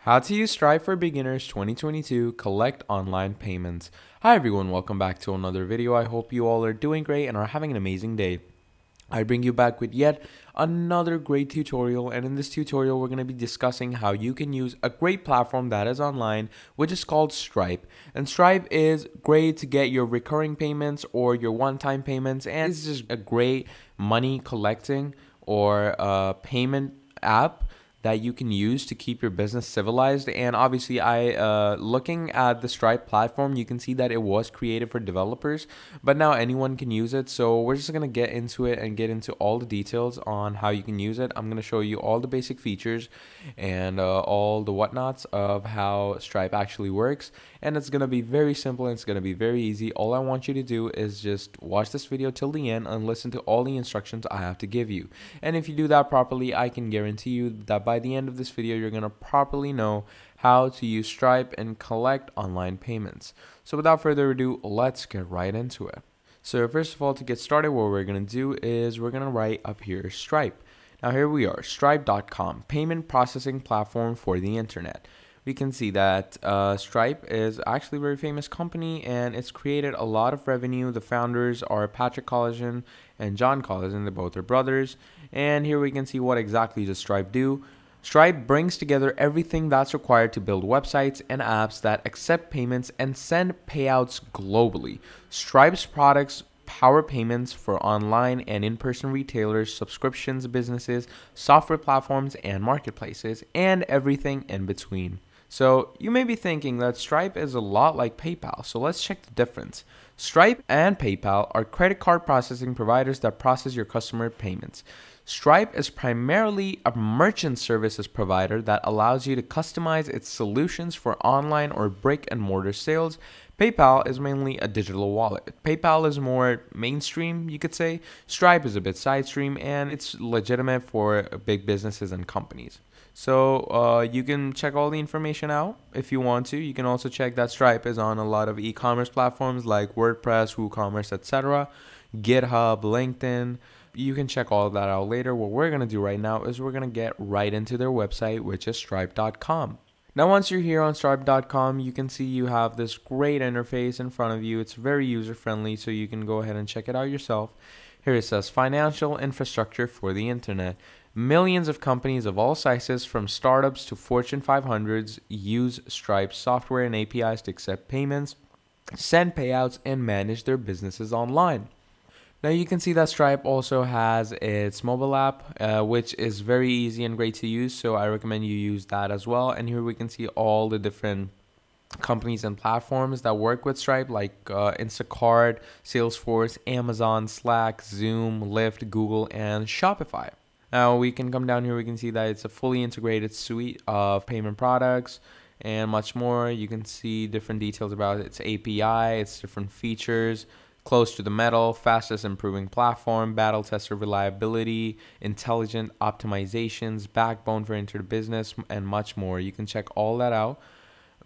How to use Stripe for Beginners 2022 Collect Online Payments. Hi everyone, welcome back to another video. I hope you all are doing great and are having an amazing day. I bring you back with yet another great tutorial, and in this tutorial we're going to be discussing how you can use a great platform that is online, which is called Stripe. And Stripe is great to get your recurring payments or your one-time payments, and it's just a great money collecting or payment app that you can use to keep your business civilized. And obviously looking at the Stripe platform, you can see that it was created for developers, but now anyone can use it. So we're just going to get into it and get into all the details on how you can use it. I'm going to show you all the basic features and all the whatnots of how Stripe actually works, and it's going to be very simple and it's going to be very easy. All I want you to do is just watch this video till the end and listen to all the instructions I have to give you. And if you do that properly, I can guarantee you that by the end of this video, you're going to properly know how to use Stripe and collect online payments. So without further ado, let's get right into it. So first of all, to get started, what we're going to do is we're going to write up here Stripe. Now here we are, stripe.com, payment processing platform for the internet. We can see that Stripe is actually a very famous company and it's created a lot of revenue. The founders are Patrick Collison and John Collison. They both are brothers. And here we can see what exactly does Stripe do. Stripe brings together everything that's required to build websites and apps that accept payments and send payouts globally. Stripe's products power payments for online and in-person retailers, subscriptions businesses, software platforms, and marketplaces, and everything in between. So you may be thinking that Stripe is a lot like PayPal, so let's check the difference. Stripe and PayPal are credit card processing providers that process your customer payments. Stripe is primarily a merchant services provider that allows you to customize its solutions for online or brick and mortar sales. PayPal is mainly a digital wallet. PayPal is more mainstream, you could say. Stripe is a bit sidestream, and it's legitimate for big businesses and companies. So you can check all the information out if you want to. You can also check that Stripe is on a lot of e-commerce platforms like WordPress, WooCommerce, etc., GitHub, LinkedIn. You can check all of that out later. What we're going to do right now is we're going to get right into their website, which is stripe.com. Now, once you're here on stripe.com, you can see you have this great interface in front of you. It's very user-friendly, so you can go ahead and check it out yourself. Here it says, financial infrastructure for the internet. Millions of companies of all sizes, from startups to Fortune 500s, use Stripe software and APIs to accept payments, send payouts, and manage their businesses online. Now you can see that Stripe also has its mobile app, which is very easy and great to use, so I recommend you use that as well. And here we can see all the different companies and platforms that work with Stripe, like Instacart, Salesforce, Amazon, Slack, Zoom, Lyft, Google, and Shopify. Now we can come down here, we can see that it's a fully integrated suite of payment products and much more. You can see different details about its API, its different features, close to the metal, fastest improving platform, battle tested reliability, intelligent optimizations, backbone for business, and much more. You can check all that out.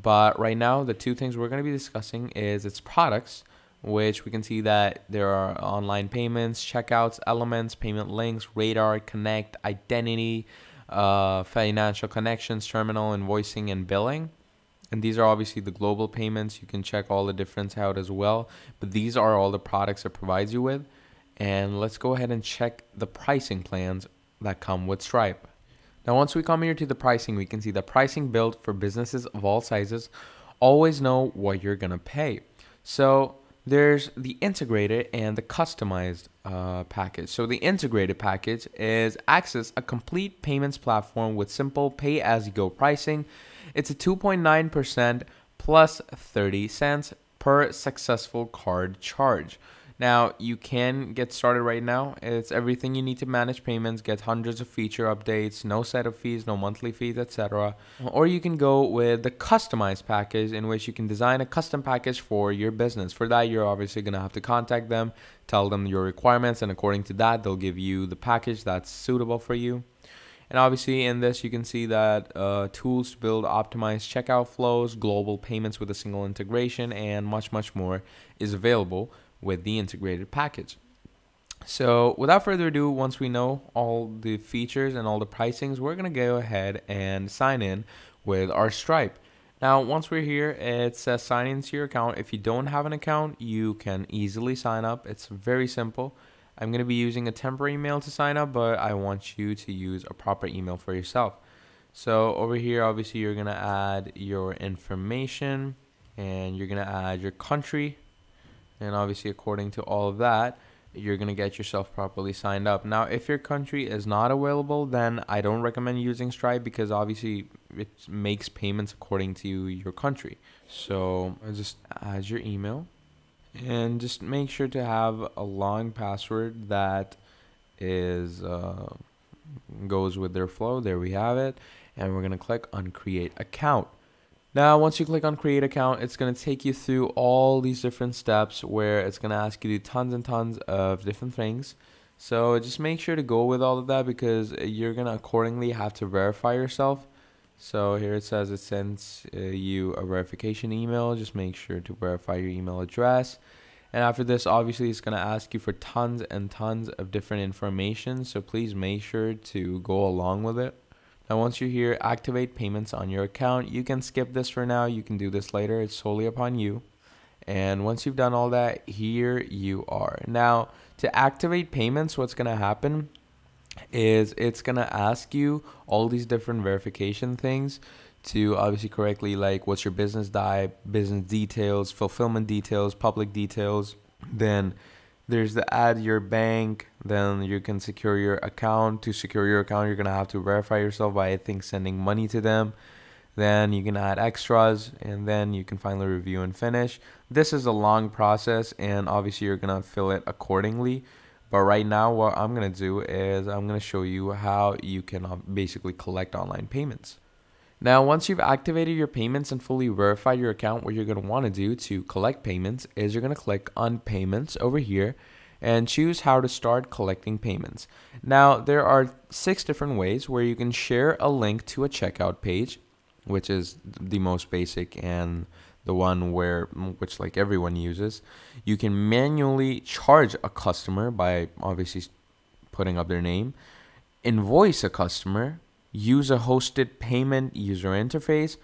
But right now, the two things we're going to be discussing is its products, which we can see that there are online payments, checkouts, elements, payment links, radar, connect, identity, financial connections, terminal, invoicing, and billing. And these are obviously the global payments. You can check all the difference out as well. But these are all the products it provides you with. And let's go ahead and check the pricing plans that come with Stripe. Now, once we come here to the pricing, we can see the pricing built for businesses of all sizes. Always know what you're going to pay. So there's the integrated and the customized package. So the integrated package is access a complete payments platform with simple pay-as-you-go pricing. It's a 2.9% plus 30 cents per successful card charge. Now, you can get started right now. It's everything you need to manage payments, get hundreds of feature updates, no setup fees, no monthly fees, etc. Or you can go with the customized package, in which you can design a custom package for your business. For that, you're obviously going to have to contact them, tell them your requirements, and according to that, they'll give you the package that's suitable for you. And obviously in this, you can see that tools to build optimized checkout flows, global payments with a single integration, and much, much more is available with the integrated package. So without further ado, once we know all the features and all the pricings, we're going to go ahead and sign in with our Stripe. Now, once we're here, it says sign into your account. If you don't have an account, you can easily sign up. It's very simple. I'm going to be using a temporary email to sign up, but I want you to use a proper email for yourself. So over here, obviously, you're going to add your information and you're going to add your country. And obviously, according to all of that, you're going to get yourself properly signed up. Now, if your country is not available, then I don't recommend using Stripe because obviously it makes payments according to your country. So just add your email and just make sure to have a long password that is goes with their flow. There we have it. And we're going to click on create account. Now, once you click on create account, it's going to take you through all these different steps where it's going to ask you to do tons and tons of different things. So just make sure to go with all of that because you're going to accordingly have to verify yourself. So here it says it sends you a verification email. Just make sure to verify your email address. And after this, obviously, it's going to ask you for tons and tons of different information. So please make sure to go along with it. Now, once you're here, activate payments on your account. You can skip this for now. You can do this later. It's solely upon you. And once you've done all that, here you are. Now, to activate payments, what's going to happen is it's going to ask you all these different verification things to obviously correctly, like what's your business type, business details, fulfillment details, public details. Then there's the add your bank. Then you can secure your account. To secure your account, you're going to have to verify yourself by, I think, sending money to them. Then you can add extras, and then you can finally review and finish. This is a long process, and obviously you're going to fill it accordingly. But right now, what I'm going to do is I'm going to show you how you can basically collect online payments. Now, once you've activated your payments and fully verified your account, what you're going to want to do to collect payments is you're going to click on payments over here and choose how to start collecting payments. Now, there are 6 different ways where you can share a link to a checkout page, which is the most basic and the one which like everyone uses. You can manually charge a customer by obviously putting up their name, invoice a customer, use a hosted payment user interface,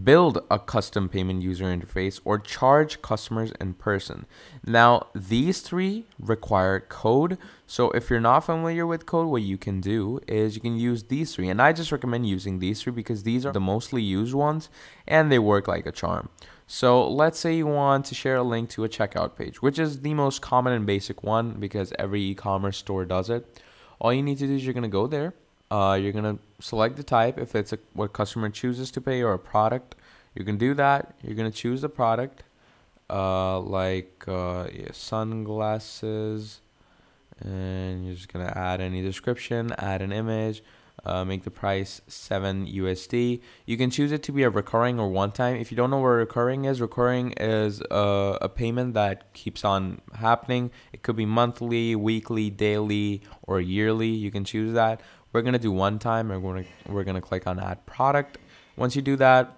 build a custom payment user interface, or charge customers in person. Now, these 3 require code. So if you're not familiar with code, what you can do is you can use these 3. And I just recommend using these 3 because these are the mostly used ones and they work like a charm. So let's say you want to share a link to a checkout page, which is the most common and basic one because every e-commerce store does it. All you need to do is you're going to go there. You're going to select the type if it's what customer chooses to pay or a product. You can do that. You're going to choose the product sunglasses, and you're just going to add any description, add an image, make the price $7 USD. You can choose it to be a recurring or one time. If you don't know what recurring is a payment that keeps on happening. It could be monthly, weekly, daily, or yearly. You can choose that. We're going to do one time, and we're going to click on add product. Once you do that,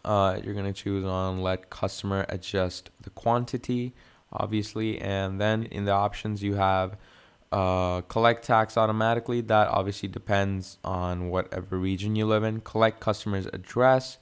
you're going to choose on let customer adjust the quantity, obviously. And then in the options, you have collect tax automatically. That obviously depends on whatever region you live in. Collect customer's address.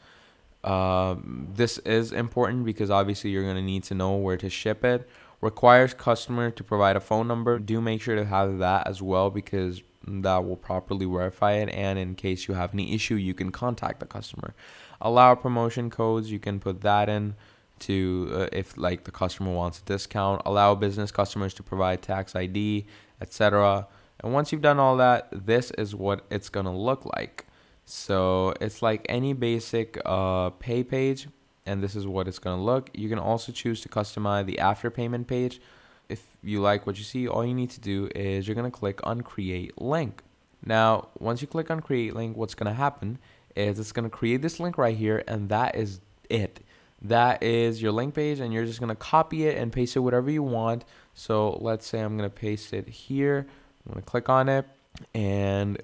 This is important because obviously you're going to need to know where to ship it. Requires customer to provide a phone number. Do make sure to have that as well because that will properly verify it, and in case you have any issue, you can contact the customer. Allow promotion codes. You can put that in to if like the customer wants a discount. Allow business customers to provide tax ID, etc. And once you've done all that, this is what it's gonna look like. So it's like any basic pay page, and this is what it's gonna look. You can also choose to customize the after payment page. If you like what you see, all you need to do is you're going to click on create link. Now, once you click on create link, what's going to happen is it's going to create this link right here, and that is it. That is your link page, and you're just going to copy it and paste it whatever you want. So let's say I'm going to paste it here. I'm going to click on it, and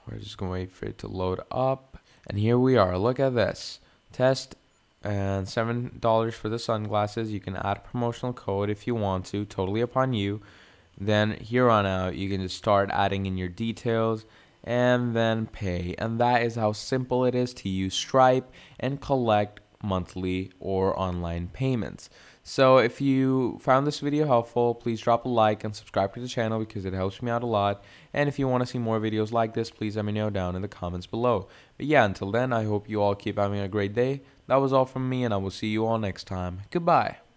we're just going to wait for it to load up. And here we are. Look at this. Test. And $7 for the sunglasses. You can add a promotional code if you want to, totally upon you. Then here on out, you can just start adding in your details, and then pay. And that is how simple it is to use Stripe and collect monthly or online payments. So if you found this video helpful, please drop a like and subscribe to the channel because it helps me out a lot. And if you want to see more videos like this, please let me know down in the comments below. But yeah, until then, I hope you all keep having a great day. That was all from me, and I will see you all next time. Goodbye.